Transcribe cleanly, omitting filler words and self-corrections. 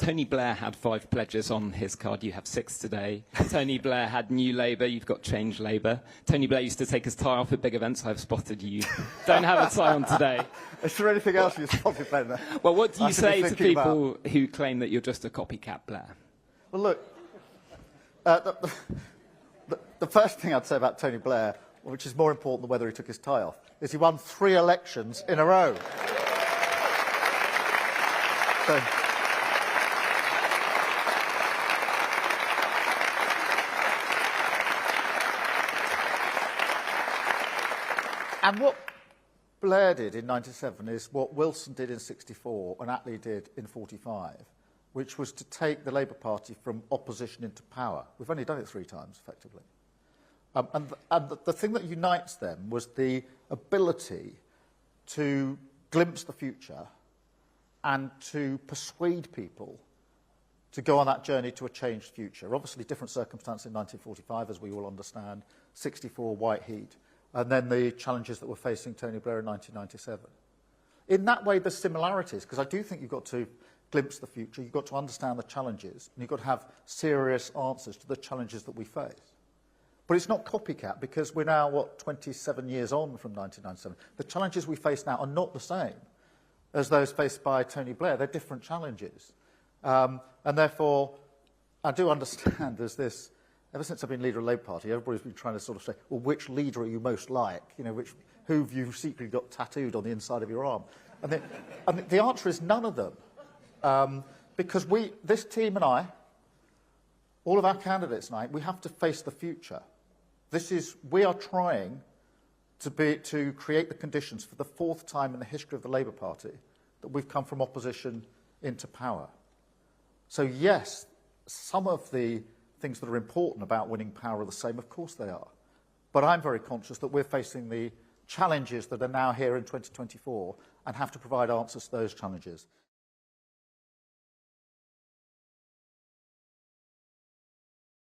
Tony Blair had 5 pledges on his card. You have 6 today. Tony Blair had New Labour. You've got Change Labour. Tony Blair used to take his tie off at big events. I've spotted you don't have a tie on today. Is there anything else you've spotted, Ben? Well, what do you say to people who claim that you're just a copycat Blair? Well, look, the first thing I'd say about Tony Blair, which is more important than whether he took his tie off, is he won 3 elections in a row. So, and what Blair did in 97 is what Wilson did in 64 and Attlee did in 45, which was to take the Labour Party from opposition into power. We've only done it 3 times, effectively. And the thing that unites them was the ability to glimpse the future and to persuade people to go on that journey to a changed future. Obviously, different circumstances in 1945, as we all understand, 64, white heat, and then the challenges that were facing Tony Blair in 1997. In that way, there's similarities, because I do think you've got to glimpse the future, you've got to understand the challenges, and you've got to have serious answers to the challenges that we face. But it's not copycat, because we're now, 27 years on from 1997. The challenges we face now are not the same as those faced by Tony Blair. They're different challenges. And therefore, I do understand there's this, ever since I've been leader of the Labour Party, everybody's been trying to sort of say, well, which leader are you most like? You know, who have you secretly got tattooed on the inside of your arm? And the answer is none of them. Because this team and I, all of our candidates tonight, we have to face the future. We are trying to create the conditions for the 4th time in the history of the Labour Party that we've come from opposition into power. So yes, some of the things that are important about winning power are the same, of course they are. But I'm very conscious that we're facing the challenges that are now here in 2024 and have to provide answers to those challenges.